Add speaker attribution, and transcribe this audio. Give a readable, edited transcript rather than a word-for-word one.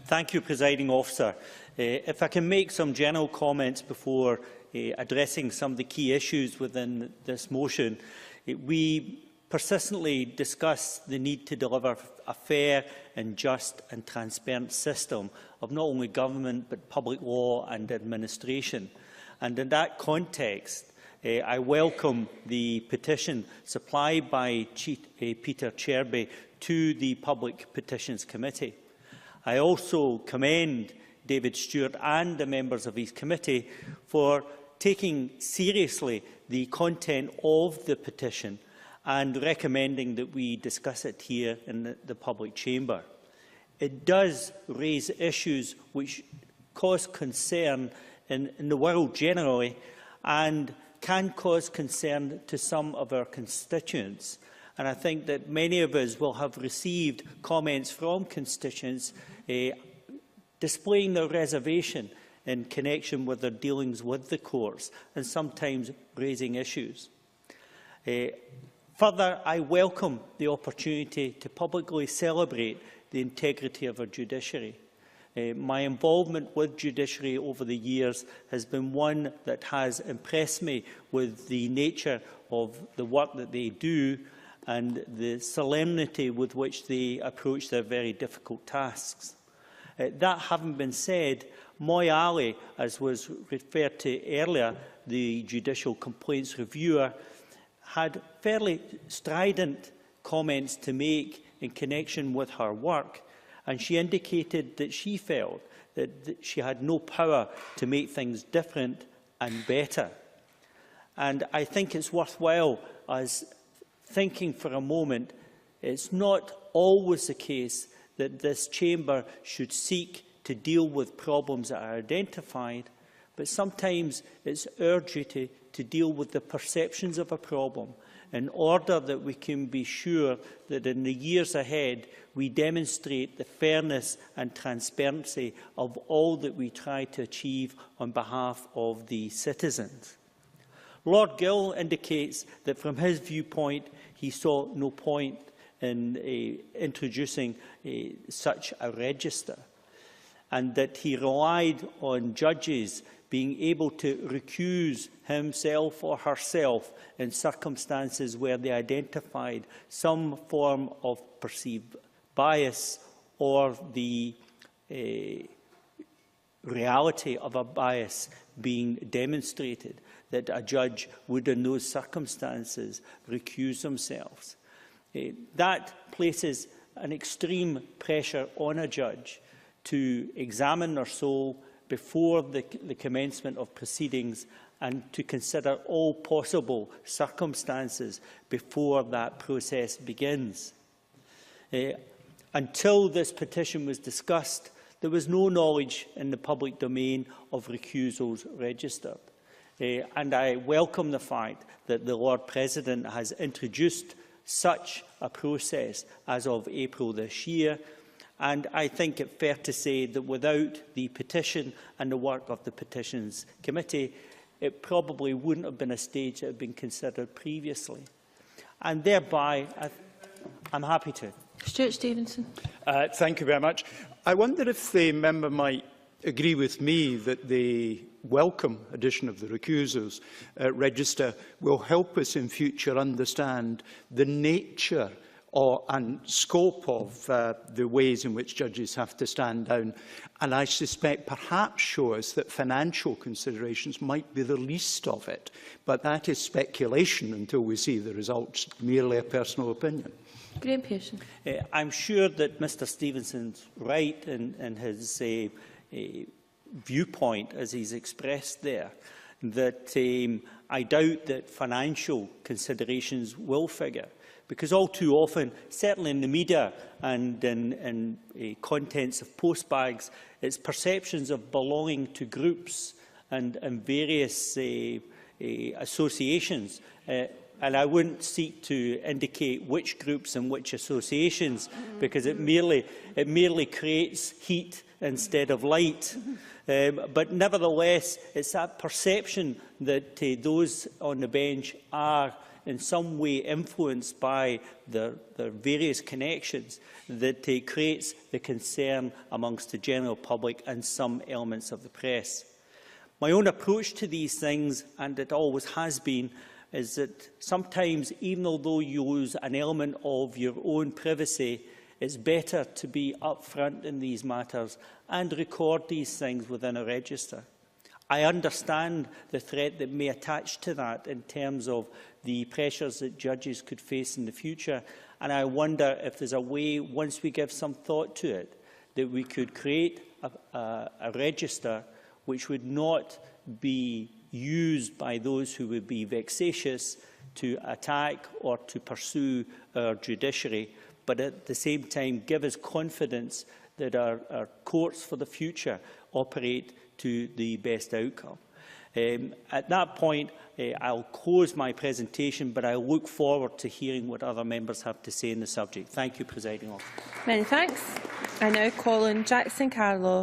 Speaker 1: Thank you, Presiding Officer. If I can make some general comments before addressing some of the key issues within this motion. We persistently discuss the need to deliver a fair and just and transparent system of not only government but public law and administration. And in that context, I welcome the petition supplied by Peter Cherby to the Public Petitions Committee. I also commend David Stewart and the members of his committee for taking seriously the content of the petition and recommending that we discuss it here in the public chamber. It does raise issues which cause concern in the world generally and can cause concern to some of our constituents. And I think that many of us will have received comments from constituents displaying their reservation in connection with their dealings with the courts and sometimes raising issues. Further, I welcome the opportunity to publicly celebrate the integrity of our judiciary. My involvement with Judiciary over the years has been one that has impressed me with the nature of the work that they do and the solemnity with which they approach their very difficult tasks. That having been said, Moy Ali, as was referred to earlier, the Judicial Complaints Reviewer, had fairly strident comments to make in connection with her work, and she indicated that she felt that she had no power to make things different and better. And I think it's worthwhile as thinking for a moment, it's not always the case that this chamber should seek to deal with problems that are identified, but sometimes it's our duty to deal with the perceptions of a problem in order that we can be sure that in the years ahead we demonstrate the fairness and transparency of all that we try to achieve on behalf of the citizens. Lord Gill indicates that from his viewpoint he saw no point in introducing such a register, and that he relied on judges being able to recuse himself or herself in circumstances where they identified some form of perceived bias or the reality of a bias being demonstrated, that a judge would in those circumstances recuse themselves. That places an extreme pressure on a judge to examine their soul before the commencement of proceedings and to consider all possible circumstances before that process begins. Until this petition was discussed, there was no knowledge in the public domain of recusals registered. And I welcome the fact that the Lord President has introduced such a process as of April this year. And I think it fair to say that without the petition and the work of the Petitions Committee, it probably wouldn't have been a stage that had been considered previously. And thereby, I'm happy to.
Speaker 2: Stuart Stevenson.
Speaker 3: Thank you very much. I wonder if the member might agree with me that the welcome addition of the recusals register will help us in future understand the nature and scope of the ways in which judges have to stand down, and I suspect perhaps show us that financial considerations might be the least of it, but that is speculation until we see the results, merely a personal opinion.
Speaker 2: Graeme Pearson.
Speaker 1: I'm sure that Mr Stevenson's right in his viewpoint as he's expressed there, that I doubt that financial considerations will figure. Because all too often, certainly in the media and in contents of postbags, it's perceptions of belonging to groups and various associations. And I wouldn't seek to indicate which groups and which associations, because it merely creates heat instead of light. But nevertheless, it's that perception that those on the bench are in some way influenced by their various connections, that creates the concern amongst the general public and some elements of the press. My own approach to these things, and it always has been, is that sometimes, even although you lose an element of your own privacy, it's better to be upfront in these matters and record these things within a register. I understand the threat that may attach to that in terms of the pressures that judges could face in the future, and I wonder if there's a way, once we give some thought to it, that we could create a register which would not be used by those who would be vexatious to attack or to pursue our judiciary, but at the same time give us confidence that our courts for the future operate to the best outcome. At that point, I'll close my presentation, but I look forward to hearing what other members have to say on the subject. Thank you, Presiding Officer.
Speaker 2: Many thanks. I now call on Jackson Carlaw